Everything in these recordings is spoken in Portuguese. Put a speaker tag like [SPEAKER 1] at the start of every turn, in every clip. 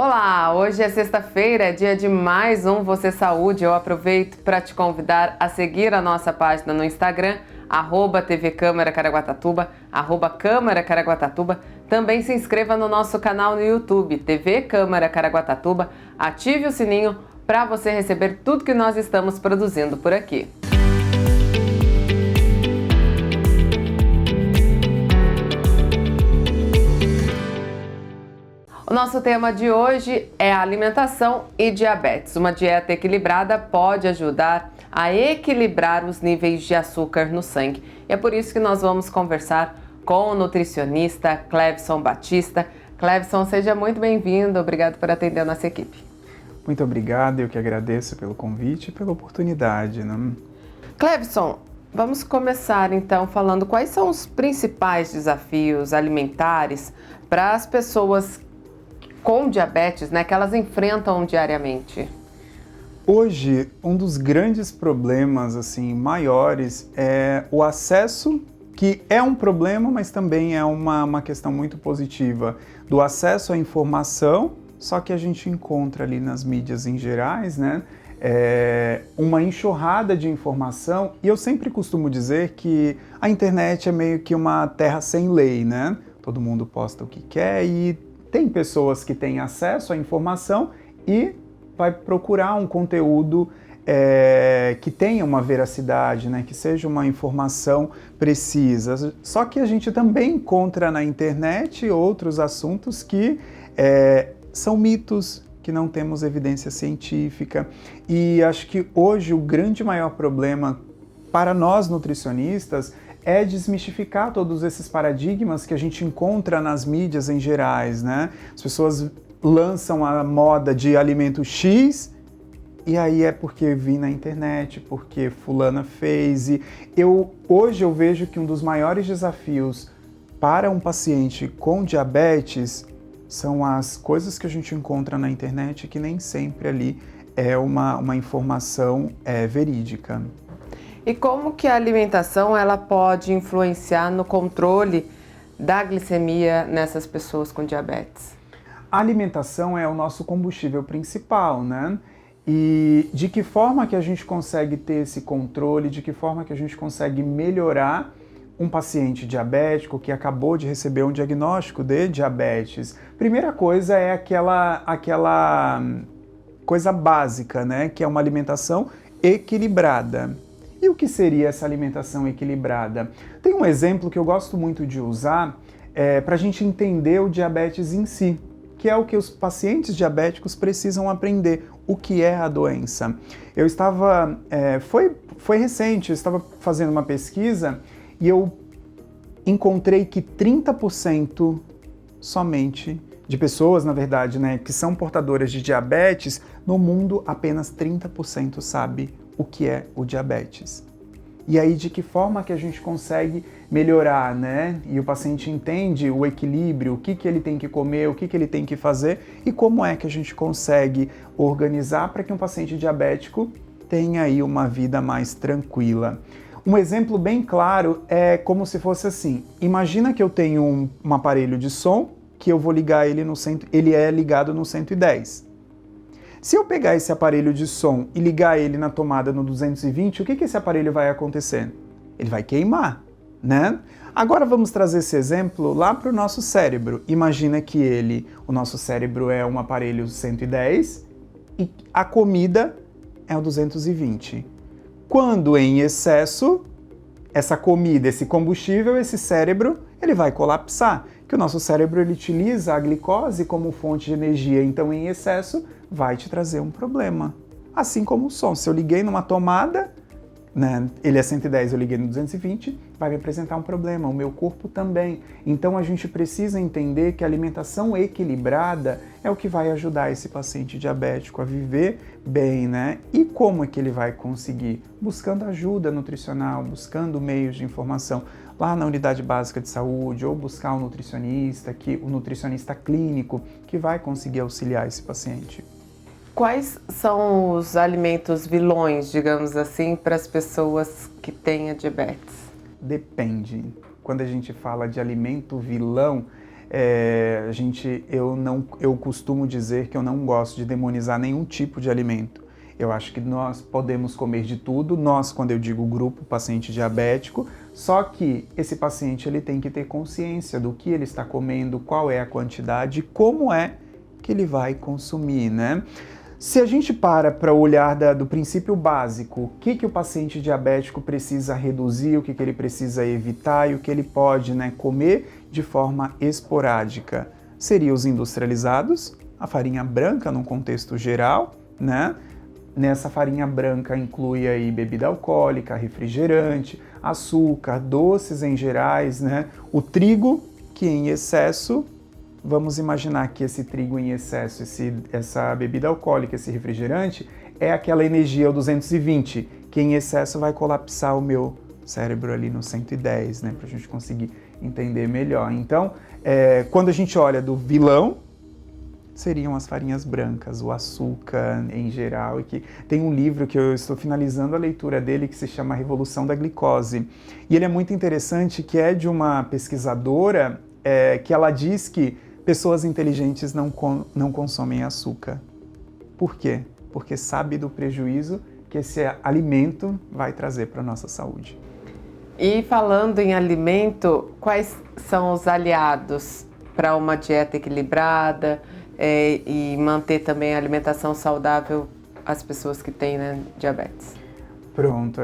[SPEAKER 1] Olá, hoje é sexta-feira, é dia de mais um Você Saúde. Eu aproveito para te convidar a seguir a nossa página no Instagram, @TV Câmara Caraguatatuba, @Câmara Caraguatatuba. Também se inscreva no nosso canal no YouTube, TV Câmara Caraguatatuba. Ative o sininho para você receber tudo que nós estamos produzindo por aqui. O nosso tema de hoje é alimentação e diabetes. Uma dieta equilibrada pode ajudar a equilibrar os níveis de açúcar no sangue. E é por isso que nós vamos conversar com o nutricionista Clevson Batista. Clevson, seja muito bem-vindo. Obrigado por atender a nossa equipe.
[SPEAKER 2] Muito obrigado, eu que agradeço pelo convite e pela oportunidade. Né?
[SPEAKER 1] Clevson, vamos começar então falando quais são os principais desafios alimentares para as pessoas com diabetes, né, que elas enfrentam diariamente.
[SPEAKER 2] Hoje, um dos grandes problemas assim maiores é o acesso, que é um problema, mas também é uma questão muito positiva, do acesso à informação, só que a gente encontra ali nas mídias em gerais, né, uma enxurrada de informação, e eu sempre costumo dizer que a internet é meio que uma terra sem lei, né? Todo mundo posta o que quer e tem pessoas que têm acesso à informação e vai procurar um conteúdo que tenha uma veracidade, né? Que seja uma informação precisa. Só que a gente também encontra na internet outros assuntos que são mitos, que não temos evidência científica. E acho que hoje o grande maior problema para nós nutricionistas é desmistificar todos esses paradigmas que a gente encontra nas mídias em gerais, né? As pessoas lançam a moda de alimento X e aí é porque vi na internet, porque fulana fez. E hoje eu vejo que um dos maiores desafios para um paciente com diabetes são as coisas que a gente encontra na internet que nem sempre ali é uma informação verídica.
[SPEAKER 1] E como que a alimentação ela pode influenciar no controle da glicemia nessas pessoas com diabetes?
[SPEAKER 2] A alimentação é o nosso combustível principal, né? E de que forma que a gente consegue ter esse controle, de que forma que a gente consegue melhorar um paciente diabético que acabou de receber um diagnóstico de diabetes? Primeira coisa é aquela coisa básica, né? Que é uma alimentação equilibrada. E o que seria essa alimentação equilibrada? Tem um exemplo que eu gosto muito de usar para a gente entender o diabetes em si, que é o que os pacientes diabéticos precisam aprender, o que é a doença. Eu estava, foi recente, eu estava fazendo uma pesquisa e eu encontrei que 30% somente de pessoas, na verdade, né, que são portadoras de diabetes, no mundo apenas 30% sabe o que é o diabetes. E aí, de que forma que a gente consegue melhorar, né? E o paciente entende o equilíbrio, o que ele tem que comer, o que ele tem que fazer e como é que a gente consegue organizar para que um paciente diabético tenha aí uma vida mais tranquila. Um exemplo bem claro é como se fosse assim. Imagina que eu tenho um aparelho de som que eu vou ligar ele ele é ligado no 110. Se eu pegar esse aparelho de som e ligar ele na tomada no 220, o que esse aparelho vai acontecer? Ele vai queimar, né? Agora vamos trazer esse exemplo lá para o nosso cérebro. Imagina que o nosso cérebro é um aparelho 110 e a comida é o 220. Quando em excesso, essa comida, esse combustível, esse cérebro, ele vai colapsar. Que o nosso cérebro ele utiliza a glicose como fonte de energia, então em excesso vai te trazer um problema. Assim como o som, se eu liguei numa tomada, né, ele é 110, eu liguei no 220, vai me apresentar um problema, o meu corpo também. Então a gente precisa entender que a alimentação equilibrada é o que vai ajudar esse paciente diabético a viver bem, né? E como é que ele vai conseguir? Buscando ajuda nutricional, buscando meios de informação lá na unidade básica de saúde, ou buscar um nutricionista, o nutricionista clínico, que vai conseguir auxiliar esse paciente.
[SPEAKER 1] Quais são os alimentos vilões, digamos assim, para as pessoas que têm a diabetes?
[SPEAKER 2] Depende. Quando a gente fala de alimento vilão, Eu costumo dizer que eu não gosto de demonizar nenhum tipo de alimento. Eu acho que nós podemos comer de tudo, nós, quando eu digo grupo, paciente diabético, só que esse paciente ele tem que ter consciência do que ele está comendo, qual é a quantidade, como é que ele vai consumir, né? Se a gente para olhar do princípio básico, o que o paciente diabético precisa reduzir, o que ele precisa evitar e o que ele pode, né, comer de forma esporádica, seriam os industrializados, a farinha branca num contexto geral, né? Nessa farinha branca inclui aí bebida alcoólica, refrigerante, açúcar, doces em gerais, né? O trigo, que em excesso, vamos imaginar que esse trigo em excesso, essa bebida alcoólica, esse refrigerante, é aquela energia o 220, que em excesso vai colapsar o meu cérebro ali no 110, né? Pra gente conseguir entender melhor. Então, quando a gente olha do vilão, seriam as farinhas brancas, o açúcar em geral, e que tem um livro que eu estou finalizando a leitura dele que se chama Revolução da Glicose. E ele é muito interessante, que é de uma pesquisadora que ela diz que pessoas inteligentes não consomem açúcar. Por quê? Porque sabe do prejuízo que esse alimento vai trazer para a nossa saúde.
[SPEAKER 1] E falando em alimento, quais são os aliados para uma dieta equilibrada e manter também a alimentação saudável às pessoas que têm, né, diabetes?
[SPEAKER 2] Pronto,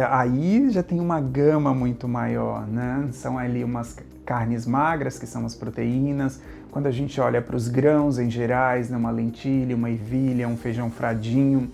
[SPEAKER 2] aí já tem uma gama muito maior, né? São ali umas carnes magras, que são as proteínas. Quando a gente olha para os grãos em gerais, né, uma lentilha, uma ervilha, um feijão fradinho.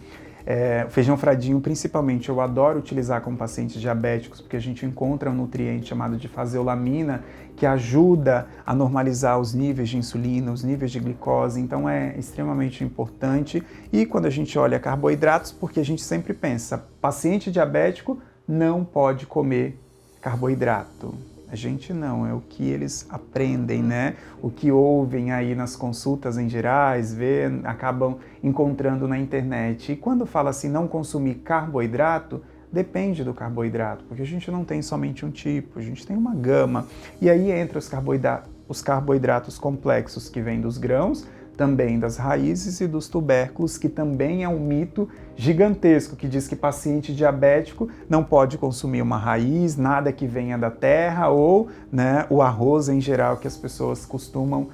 [SPEAKER 2] Feijão fradinho, principalmente, eu adoro utilizar com pacientes diabéticos, porque a gente encontra um nutriente chamado de faseolamina, que ajuda a normalizar os níveis de insulina, os níveis de glicose, então é extremamente importante. E quando a gente olha carboidratos, porque a gente sempre pensa, paciente diabético não pode comer carboidrato. A gente não, é o que eles aprendem, né? O que ouvem aí nas consultas em gerais, acabam encontrando na internet. E quando fala assim, não consumir carboidrato, depende do carboidrato, porque a gente não tem somente um tipo, a gente tem uma gama. E aí entra os carboidratos complexos que vêm dos grãos, também das raízes e dos tubérculos, que também é um mito gigantesco, que diz que paciente diabético não pode consumir uma raiz, nada que venha da terra, ou, né, o arroz em geral, que as pessoas costumam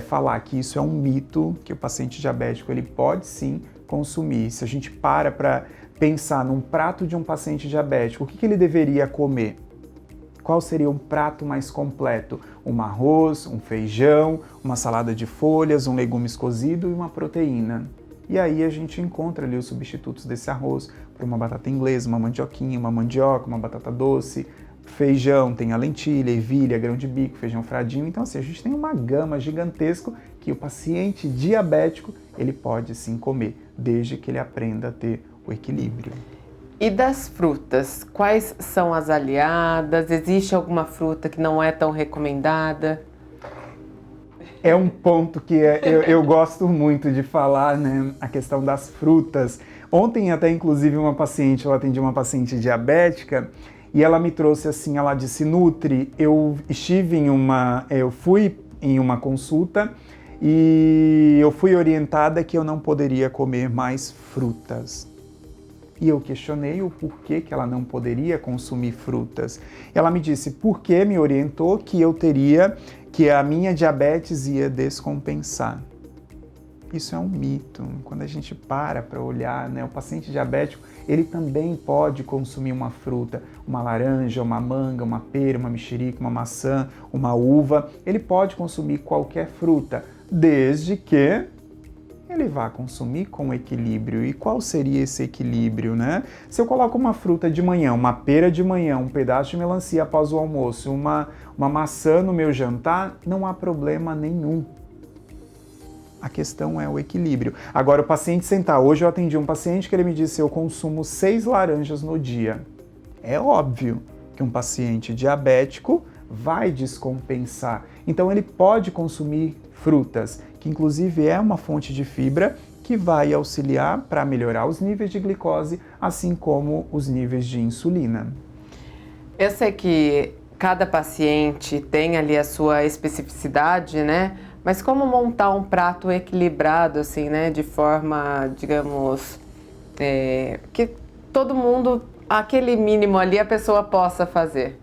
[SPEAKER 2] falar que isso é um mito, que o paciente diabético ele pode sim consumir. Se a gente para pensar num prato de um paciente diabético, o que ele deveria comer? Qual seria um prato mais completo? Um arroz, um feijão, uma salada de folhas, um legumes cozido e uma proteína. E aí a gente encontra ali os substitutos desse arroz por uma batata inglesa, uma mandioquinha, uma mandioca, uma batata doce. Feijão tem a lentilha, ervilha, grão de bico, feijão fradinho. Então assim, a gente tem uma gama gigantesca que o paciente diabético ele pode sim comer, desde que ele aprenda a ter o equilíbrio.
[SPEAKER 1] E das frutas, quais são as aliadas? Existe alguma fruta que não é tão recomendada?
[SPEAKER 2] É um ponto que eu gosto muito de falar, né? A questão das frutas. Ontem até, inclusive, eu atendi uma paciente diabética e ela me trouxe assim, ela disse, Nutri, eu fui em uma consulta e eu fui orientada que eu não poderia comer mais frutas. E eu questionei o porquê que ela não poderia consumir frutas. Ela me disse, porque me orientou que a minha diabetes ia descompensar. Isso é um mito. Quando a gente para olhar, né, o paciente diabético, ele também pode consumir uma fruta, uma laranja, uma manga, uma pera, uma mexerica, uma maçã, uma uva. Ele pode consumir qualquer fruta, desde que ele vai consumir com equilíbrio. E qual seria esse equilíbrio, né? Se eu coloco uma fruta de manhã, uma pera de manhã, um pedaço de melancia após o almoço, uma maçã no meu jantar, não há problema nenhum. A questão é o equilíbrio. Agora, o paciente sentar. Hoje eu atendi um paciente que ele me disse, eu consumo 6 laranjas no dia. É óbvio que um paciente diabético vai descompensar. Então, ele pode consumir frutas, que inclusive é uma fonte de fibra que vai auxiliar para melhorar os níveis de glicose, assim como os níveis de insulina.
[SPEAKER 1] Eu sei que cada paciente tem ali a sua especificidade, né? Mas como montar um prato equilibrado, assim, né? De forma, digamos, que todo mundo, aquele mínimo ali, a pessoa possa fazer.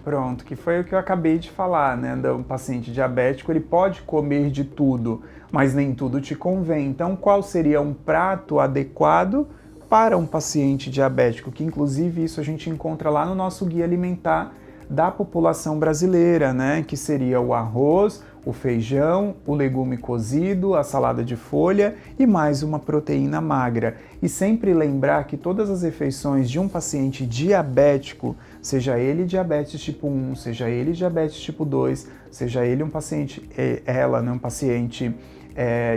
[SPEAKER 2] Pronto, que foi o que eu acabei de falar, né? Um paciente diabético, ele pode comer de tudo, mas nem tudo te convém. Então, qual seria um prato adequado para um paciente diabético? Que, inclusive, isso a gente encontra lá no nosso guia alimentar da população brasileira, né? Que seria o arroz, o feijão, o legume cozido, a salada de folha e mais uma proteína magra. E sempre lembrar que todas as refeições de um paciente diabético, seja ele diabetes tipo 1, seja ele diabetes tipo 2, seja ele um paciente, um paciente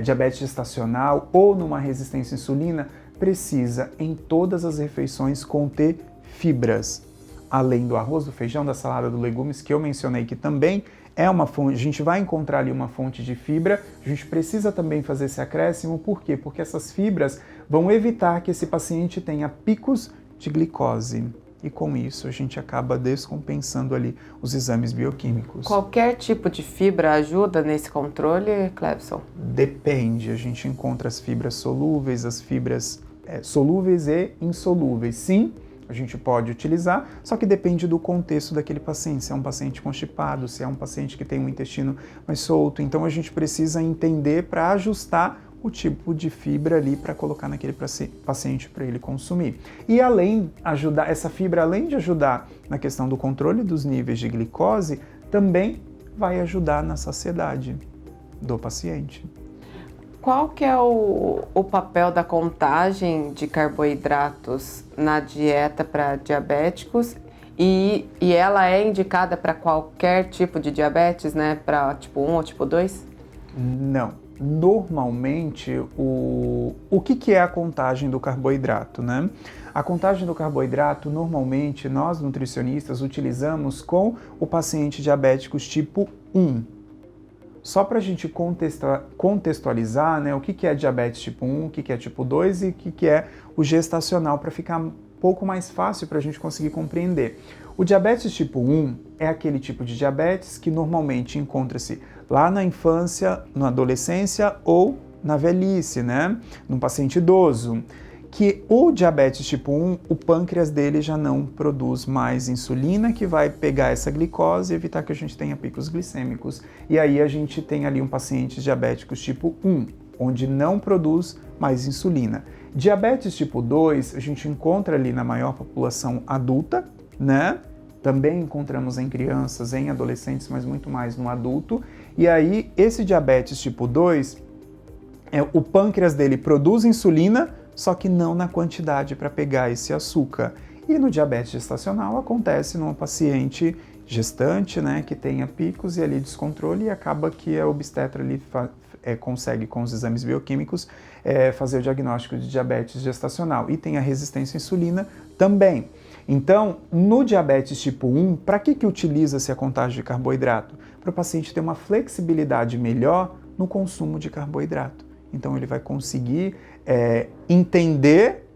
[SPEAKER 2] diabetes gestacional ou numa resistência à insulina, precisa em todas as refeições conter fibras. Além do arroz, do feijão, da salada, dos legumes, que eu mencionei que também é uma fonte, a gente vai encontrar ali uma fonte de fibra, a gente precisa também fazer esse acréscimo, por quê? Porque essas fibras vão evitar que esse paciente tenha picos de glicose. E com isso a gente acaba descompensando ali os exames bioquímicos.
[SPEAKER 1] Qualquer tipo de fibra ajuda nesse controle, Clebson?
[SPEAKER 2] Depende, a gente encontra as fibras solúveis, as fibras solúveis e insolúveis. Sim, a gente pode utilizar, só que depende do contexto daquele paciente, se é um paciente constipado, se é um paciente que tem um intestino mais solto. Então a gente precisa entender para ajustar o tipo de fibra ali para colocar naquele paciente para ele consumir. E essa fibra, além de ajudar na questão do controle dos níveis de glicose, também vai ajudar na saciedade do paciente.
[SPEAKER 1] Qual que é o papel da contagem de carboidratos na dieta para diabéticos e ela é indicada para qualquer tipo de diabetes, né? Para tipo 1 ou tipo 2?
[SPEAKER 2] Não. Normalmente, o que é a contagem do carboidrato, né? A contagem do carboidrato, normalmente, nós nutricionistas utilizamos com o paciente diabéticos tipo 1. Só para a gente contextualizar, né, o que é diabetes tipo 1, o que é tipo 2 e o que é o gestacional, para ficar um pouco mais fácil para a gente conseguir compreender. O diabetes tipo 1 é aquele tipo de diabetes que normalmente encontra-se lá na infância, na adolescência ou na velhice, né, num paciente idoso. Que o diabetes tipo 1, o pâncreas dele já não produz mais insulina, que vai pegar essa glicose e evitar que a gente tenha picos glicêmicos. E aí a gente tem ali um paciente diabético tipo 1, onde não produz mais insulina. Diabetes tipo 2, a gente encontra ali na maior população adulta, né? Também encontramos em crianças, em adolescentes, mas muito mais no adulto. E aí, esse diabetes tipo 2, o pâncreas dele produz insulina, só que não na quantidade para pegar esse açúcar. E no diabetes gestacional acontece numa paciente gestante, né, que tenha picos e ali descontrole e acaba que a obstetra ali consegue com os exames bioquímicos fazer o diagnóstico de diabetes gestacional e tem a resistência à insulina também. Então, no diabetes tipo 1, para que utiliza-se a contagem de carboidrato? Para o paciente ter uma flexibilidade melhor no consumo de carboidrato. Então, ele vai conseguir entender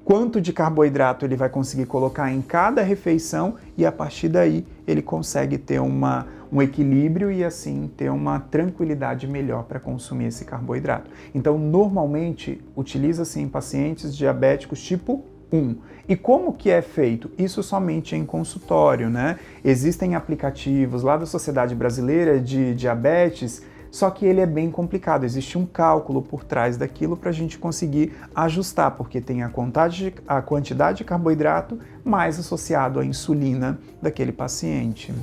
[SPEAKER 2] quanto de carboidrato ele vai conseguir colocar em cada refeição e, a partir daí, ele consegue ter um equilíbrio e, assim, ter uma tranquilidade melhor para consumir esse carboidrato. Então, normalmente, utiliza-se em pacientes diabéticos tipo 1. E como que é feito? Isso somente em consultório, né? Existem aplicativos lá da Sociedade Brasileira de Diabetes, só que ele é bem complicado, existe um cálculo por trás daquilo para a gente conseguir ajustar, porque tem a quantidade de carboidrato mais associado à insulina daquele paciente.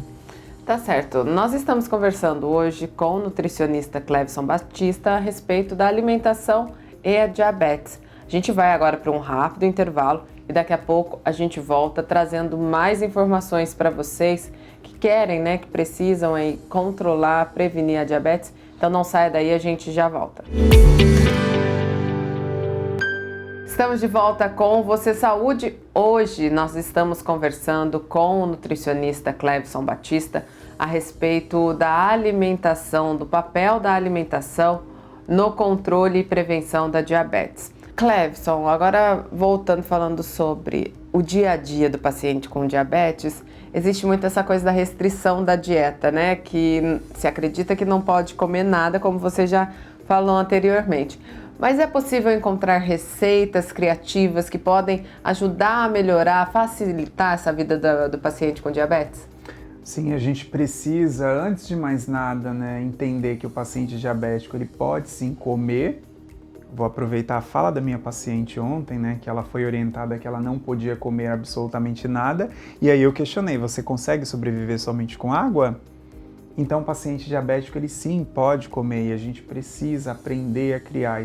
[SPEAKER 1] Tá certo. Nós estamos conversando hoje com o nutricionista Clebson Batista a respeito da alimentação e a diabetes. A gente vai agora para um rápido intervalo e daqui a pouco a gente volta trazendo mais informações para vocês que querem, né, que precisam aí controlar, prevenir a diabetes. Então não saia daí, a gente já volta. Estamos de volta com Você Saúde. Hoje nós estamos conversando com o nutricionista Clebson Batista a respeito da alimentação, do papel da alimentação no controle e prevenção da diabetes. Clebson, agora voltando falando sobre o dia a dia do paciente com diabetes, existe muito essa coisa da restrição da dieta, né? Que se acredita que não pode comer nada, como você já falou anteriormente. Mas é possível encontrar receitas criativas que podem ajudar a melhorar, facilitar essa vida do paciente com diabetes?
[SPEAKER 2] Sim, a gente precisa, antes de mais nada, né, entender que o paciente diabético ele pode sim comer. Vou aproveitar a fala da minha paciente ontem, né, que ela foi orientada que ela não podia comer absolutamente nada, e aí eu questionei, você consegue sobreviver somente com água? Então o paciente diabético ele sim pode comer e a gente precisa aprender a criar,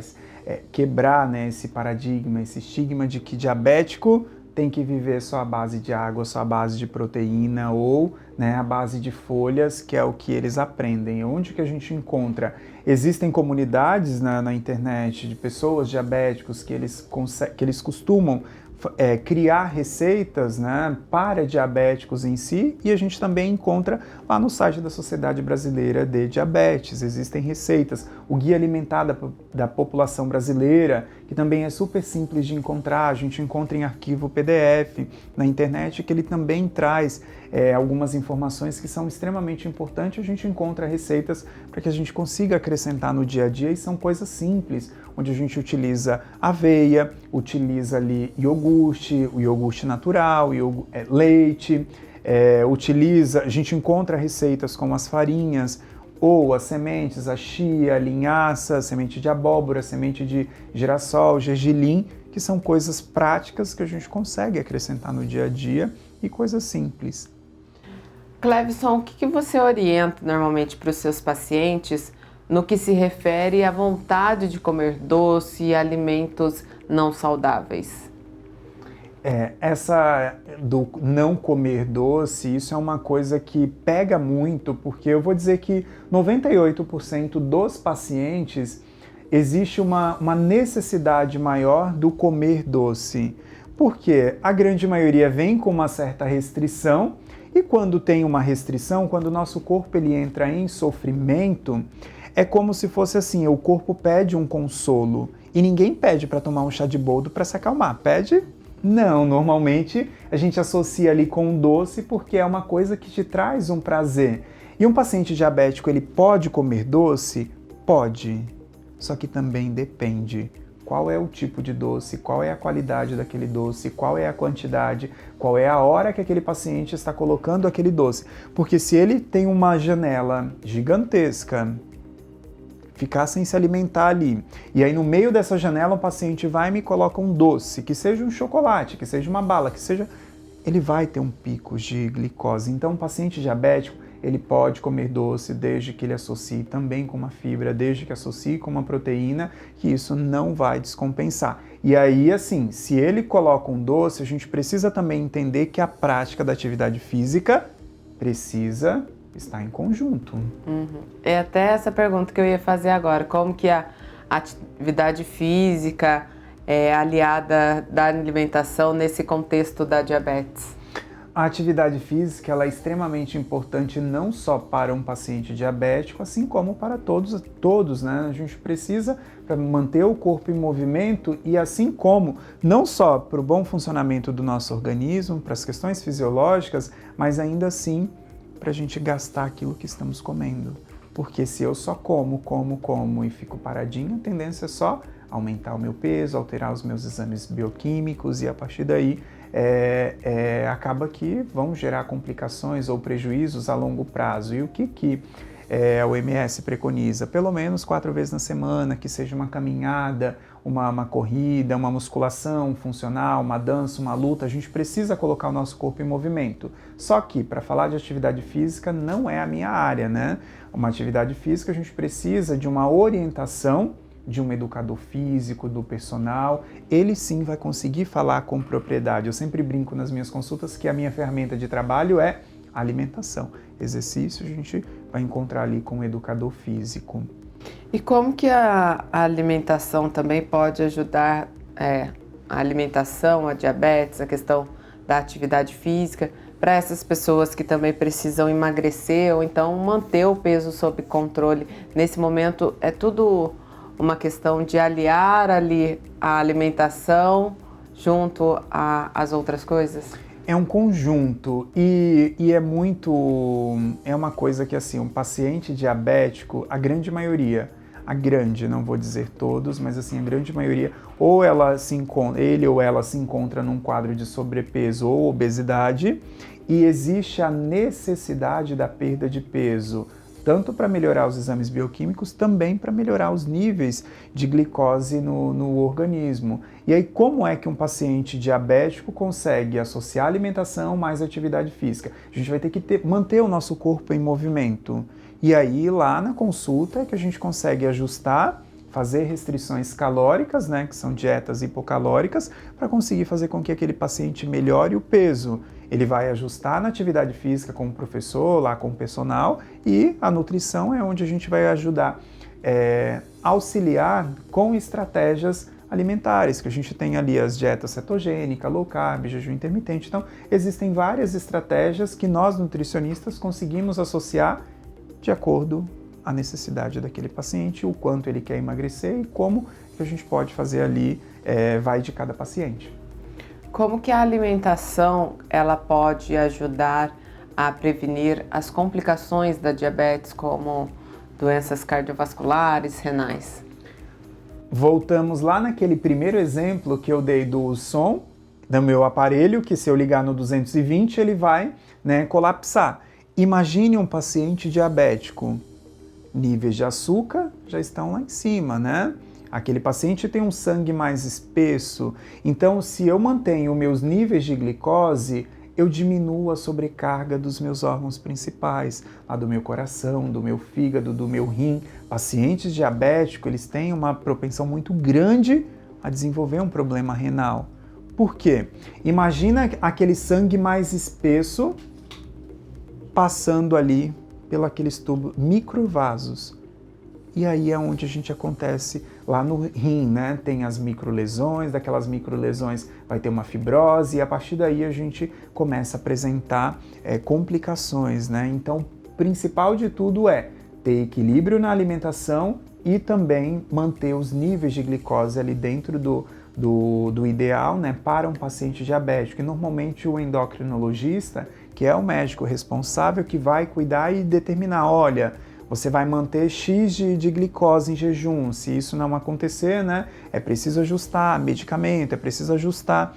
[SPEAKER 2] quebrar, né, esse paradigma, esse estigma de que diabético tem que viver só à base de água, só à base de proteína ou, né, à base de folhas, que é o que eles aprendem. Onde que a gente encontra? Existem comunidades na internet de pessoas diabéticos que eles costumam criar receitas, né, para diabéticos em si, e a gente também encontra lá no site da Sociedade Brasileira de Diabetes. Existem receitas, o Guia Alimentar da População Brasileira, que também é super simples de encontrar, a gente encontra em arquivo PDF na internet, que ele também traz algumas informações que são extremamente importantes. A gente encontra receitas para que a gente consiga acrescentar no dia a dia, e são coisas simples, onde a gente utiliza aveia, utiliza ali iogurte, o iogurte natural, leite, a gente encontra receitas como as farinhas, ou as sementes, a chia, a linhaça, semente de abóbora, semente de girassol, gergelim, que são coisas práticas que a gente consegue acrescentar no dia a dia e coisas simples.
[SPEAKER 1] Clevison, o que você orienta normalmente para os seus pacientes no que se refere à vontade de comer doce e alimentos não saudáveis?
[SPEAKER 2] Essa do não comer doce, isso é uma coisa que pega muito, porque eu vou dizer que 98% dos pacientes existe uma necessidade maior do comer doce, porque a grande maioria vem com uma certa restrição, e quando tem uma restrição, quando o nosso corpo ele entra em sofrimento, é como se fosse assim, o corpo pede um consolo, e ninguém pede para tomar um chá de boldo para se acalmar, pede? Não, normalmente a gente associa ali com o doce porque é uma coisa que te traz um prazer. E um paciente diabético, ele pode comer doce? Pode, só que também depende. Qual é o tipo de doce, qual é a qualidade daquele doce, qual é a quantidade, qual é a hora que aquele paciente está colocando aquele doce. Porque se ele tem uma janela gigantesca, ficar sem se alimentar ali, e aí no meio dessa janela o paciente vai e me coloca um doce, que seja um chocolate, que seja uma bala, que seja... ele vai ter um pico de glicose. Então o paciente diabético, ele pode comer doce desde que ele associe também com uma fibra, desde que associe com uma proteína, que isso não vai descompensar. E aí, assim, se ele coloca um doce, a gente precisa também entender que a prática da atividade física precisa estar em conjunto.
[SPEAKER 1] É até essa pergunta que eu ia fazer agora, como que a atividade física é aliada da alimentação nesse contexto da diabetes?
[SPEAKER 2] A atividade física ela é extremamente importante não só para um paciente diabético, assim como para todos, né? A gente precisa para manter o corpo em movimento e assim como não só para o bom funcionamento do nosso organismo, para as questões fisiológicas, mas ainda assim para a gente gastar aquilo que estamos comendo. Porque se eu só como e fico paradinho, a tendência é só aumentar o meu peso, alterar os meus exames bioquímicos e a partir daí acaba que vão gerar complicações ou prejuízos a longo prazo. E o que a OMS preconiza? Pelo menos 4 vezes na semana, que seja uma caminhada, uma corrida, uma musculação funcional, uma dança, uma luta. A gente precisa colocar o nosso corpo em movimento. Só que, para falar de atividade física, não é a minha área, né? Uma atividade física, a gente precisa de uma orientação de um educador físico, do personal, ele sim vai conseguir falar com propriedade. Eu sempre brinco nas minhas consultas que a minha ferramenta de trabalho é alimentação. Exercício a gente vai encontrar ali com o educador físico.
[SPEAKER 1] E como que a alimentação também pode ajudar a alimentação, a diabetes, a questão da atividade física, para essas pessoas que também precisam emagrecer ou então manter o peso sob controle? Nesse momento é tudo uma questão de aliar ali a alimentação junto às outras coisas?
[SPEAKER 2] É um conjunto e é uma coisa que assim, um paciente diabético, a grande maioria, não vou dizer todos, mas assim, a grande maioria, ou ele ou ela se encontra num quadro de sobrepeso ou obesidade e existe a necessidade da perda de peso, tanto para melhorar os exames bioquímicos, também para melhorar os níveis de glicose no organismo. E aí, como é que um paciente diabético consegue associar alimentação mais atividade física? A gente vai ter que manter o nosso corpo em movimento. E aí, lá na consulta, é que a gente consegue ajustar, fazer restrições calóricas, né, que são dietas hipocalóricas, para conseguir fazer com que aquele paciente melhore o peso. Ele vai ajustar na atividade física com o professor, lá com o personal, e a nutrição é onde a gente vai ajudar, auxiliar com estratégias alimentares, que a gente tem ali as dietas cetogênica, low carb, jejum intermitente. Então, existem várias estratégias que nós nutricionistas conseguimos associar de acordo à necessidade daquele paciente, o quanto ele quer emagrecer e como que a gente pode fazer ali, vai de cada paciente.
[SPEAKER 1] Como que a alimentação ela pode ajudar a prevenir as complicações da diabetes, como doenças cardiovasculares, renais?
[SPEAKER 2] Voltamos lá naquele primeiro exemplo que eu dei do som, do meu aparelho, que se eu ligar no 220 ele vai, colapsar. Imagine um paciente diabético, níveis de açúcar já estão lá em cima, né? Aquele paciente tem um sangue mais espesso, então se eu mantenho meus níveis de glicose, eu diminuo a sobrecarga dos meus órgãos principais, a do meu coração, do meu fígado, do meu rim. Pacientes diabéticos, eles têm uma propensão muito grande a desenvolver um problema renal. Por quê? Imagina aquele sangue mais espesso passando ali pelos tubos, microvasos. E aí é onde a gente acontece lá no rim, né? Tem as microlesões, daquelas microlesões vai ter uma fibrose e a partir daí a gente começa a apresentar complicações, né? Então, o principal de tudo é ter equilíbrio na alimentação e também manter os níveis de glicose ali dentro do ideal, né? Para um paciente diabético. E normalmente o endocrinologista, que é o médico responsável, que vai cuidar e determinar, olha, você vai manter X de glicose em jejum. Se isso não acontecer, né, é preciso ajustar medicamento, é preciso ajustar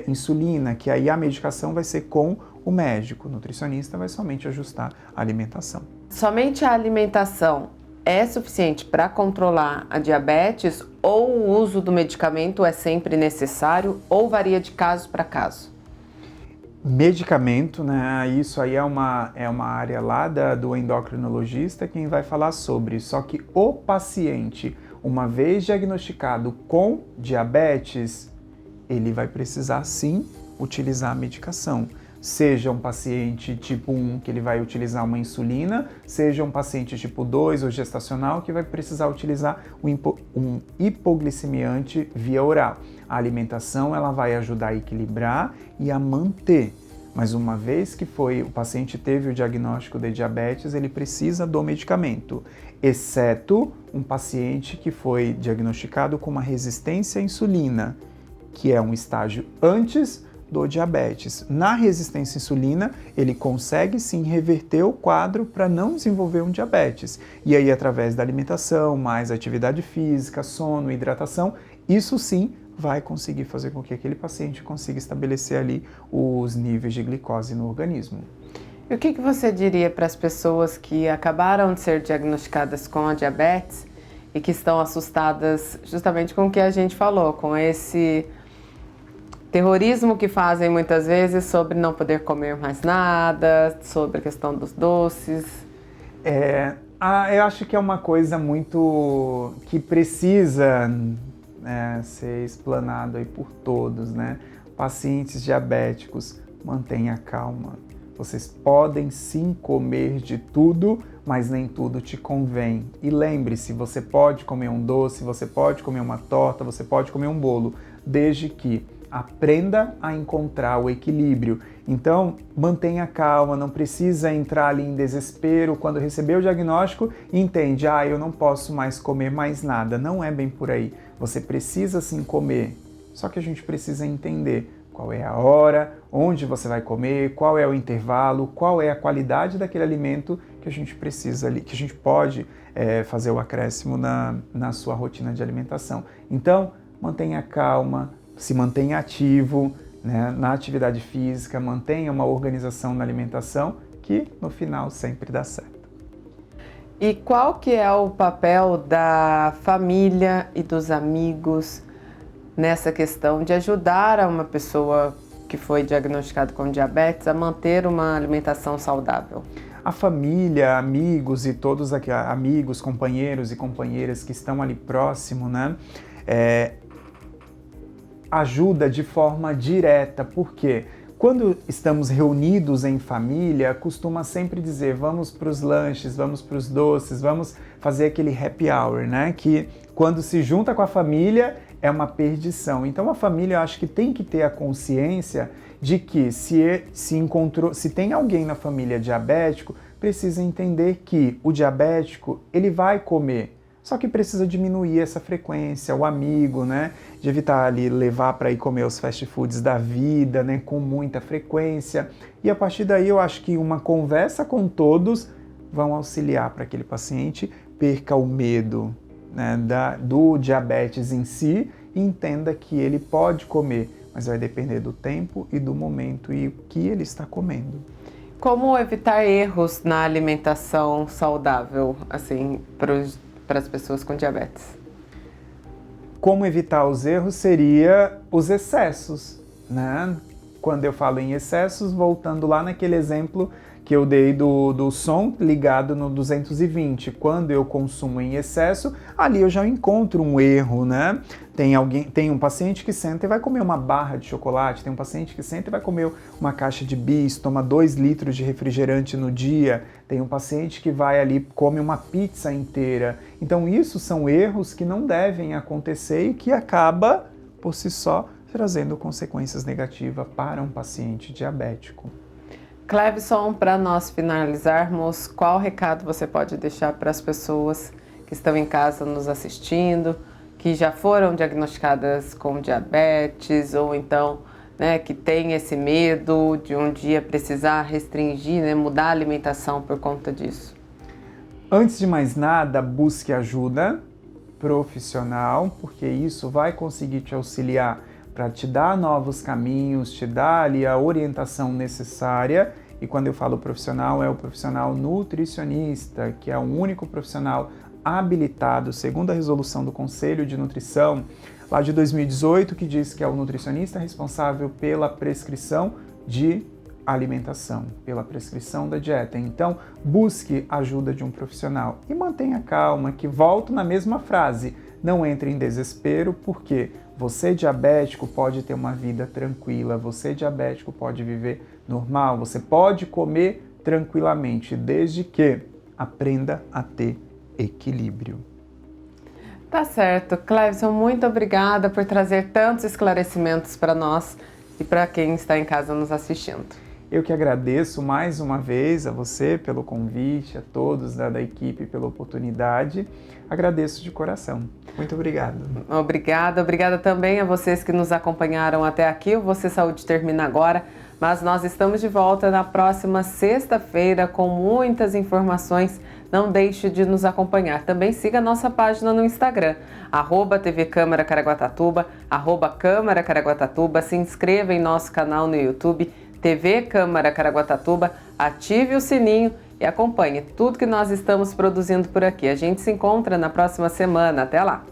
[SPEAKER 2] insulina, que aí a medicação vai ser com o médico. O nutricionista vai somente ajustar a alimentação.
[SPEAKER 1] Somente a alimentação é suficiente para controlar a diabetes ou o uso do medicamento é sempre necessário ou varia de caso para caso?
[SPEAKER 2] Medicamento, né? Isso aí é uma área lá do endocrinologista quem vai falar sobre. Só que o paciente, uma vez diagnosticado com diabetes, ele vai precisar sim utilizar a medicação. Seja um paciente tipo 1 que ele vai utilizar uma insulina, seja um paciente tipo 2 ou gestacional que vai precisar utilizar um hipoglicemiante via oral. A alimentação ela vai ajudar a equilibrar e a manter. Mas uma vez que o paciente teve o diagnóstico de diabetes, ele precisa do medicamento, exceto um paciente que foi diagnosticado com uma resistência à insulina, que é um estágio antes do diabetes. Na resistência à insulina, ele consegue sim reverter o quadro para não desenvolver um diabetes. E aí, através da alimentação, mais atividade física, sono, hidratação, isso sim vai conseguir fazer com que aquele paciente consiga estabelecer ali os níveis de glicose no organismo.
[SPEAKER 1] E o que você diria para as pessoas que acabaram de ser diagnosticadas com a diabetes e que estão assustadas justamente com o que a gente falou, com esse terrorismo que fazem muitas vezes sobre não poder comer mais nada, sobre a questão dos doces?
[SPEAKER 2] Eu acho que é uma coisa muito que precisa ser explanado aí por todos, né? Pacientes diabéticos, mantenha calma. Vocês podem sim comer de tudo, mas nem tudo te convém. E lembre-se, você pode comer um doce, você pode comer uma torta, você pode comer um bolo, desde que aprenda a encontrar o equilíbrio. Então, mantenha calma, não precisa entrar ali em desespero quando receber o diagnóstico e entende, eu não posso mais comer mais nada. Não é bem por aí. Você precisa sim comer, Só que a gente precisa entender qual é a hora, onde você vai comer, qual é o intervalo, qual é a qualidade daquele alimento que a gente precisa ali, que a gente pode fazer o acréscimo na sua rotina de alimentação. Então, mantenha calma, se mantenha ativo, né, na atividade física, mantenha uma organização na alimentação, que no final sempre dá certo.
[SPEAKER 1] E qual que é o papel da família e dos amigos nessa questão de ajudar uma pessoa que foi diagnosticada com diabetes a manter uma alimentação saudável?
[SPEAKER 2] A família, amigos e todos aqui, amigos, companheiros e companheiras que estão ali próximo, né, ajuda de forma direta, porque quando estamos reunidos em família, costuma sempre dizer vamos para os lanches, vamos para os doces, vamos fazer aquele happy hour, né? Que quando se junta com a família é uma perdição. Então a família, eu acho que tem que ter a consciência de que se tem alguém na família diabético, precisa entender que o diabético ele vai comer. Só que precisa diminuir essa frequência, o amigo, né? De evitar ali levar para ir comer os fast foods da vida, né? Com muita frequência. E a partir daí eu acho que uma conversa com todos vão auxiliar para que aquele paciente perca o medo, né? Do diabetes em si e entenda que ele pode comer, mas vai depender do tempo e do momento e o que ele está comendo.
[SPEAKER 1] Como evitar erros na alimentação saudável, assim, para as pessoas com diabetes?
[SPEAKER 2] Como evitar os erros seria os excessos, né? Quando eu falo em excessos, voltando lá naquele exemplo que eu dei do som ligado no 220. Quando eu consumo em excesso, ali eu já encontro um erro, né? Tem um paciente que senta e vai comer uma barra de chocolate, tem um paciente que senta e vai comer uma caixa de bis, toma 2 litros de refrigerante no dia, tem um paciente que vai ali come uma pizza inteira. Então isso são erros que não devem acontecer e que acaba, por si só, trazendo consequências negativas para um paciente diabético.
[SPEAKER 1] Clevson, para nós finalizarmos, qual recado você pode deixar para as pessoas que estão em casa nos assistindo, que já foram diagnosticadas com diabetes ou então, né, que tem esse medo de um dia precisar restringir, né, mudar a alimentação por conta disso?
[SPEAKER 2] Antes de mais nada, busque ajuda profissional, porque isso vai conseguir te auxiliar para te dar novos caminhos, te dar ali a orientação necessária. E quando eu falo profissional, é o profissional nutricionista, que é o único profissional habilitado, segundo a resolução do Conselho de Nutrição, lá de 2018, que diz que é o nutricionista responsável pela prescrição de alimentação, pela prescrição da dieta. Então, busque ajuda de um profissional e mantenha calma, que volto na mesma frase, não entre em desespero, porque você diabético pode ter uma vida tranquila, você diabético pode viver normal, você pode comer tranquilamente, desde que aprenda a ter equilíbrio.
[SPEAKER 1] Tá certo. Clevson, muito obrigada por trazer tantos esclarecimentos para nós e para quem está em casa nos assistindo.
[SPEAKER 2] Eu que agradeço mais uma vez a você pelo convite, a todos da equipe pela oportunidade. Agradeço de coração. Muito obrigado.
[SPEAKER 1] Obrigada também a vocês que nos acompanharam até aqui. O Você Saúde termina agora, mas nós estamos de volta na próxima sexta-feira com muitas informações. Não deixe de nos acompanhar. Também siga a nossa página no Instagram, @TV Câmara Caraguatatuba, @Câmara Caraguatatuba. Se inscreva em nosso canal no YouTube, TV Câmara Caraguatatuba, ative o sininho e acompanhe tudo que nós estamos produzindo por aqui. A gente se encontra na próxima semana. Até lá!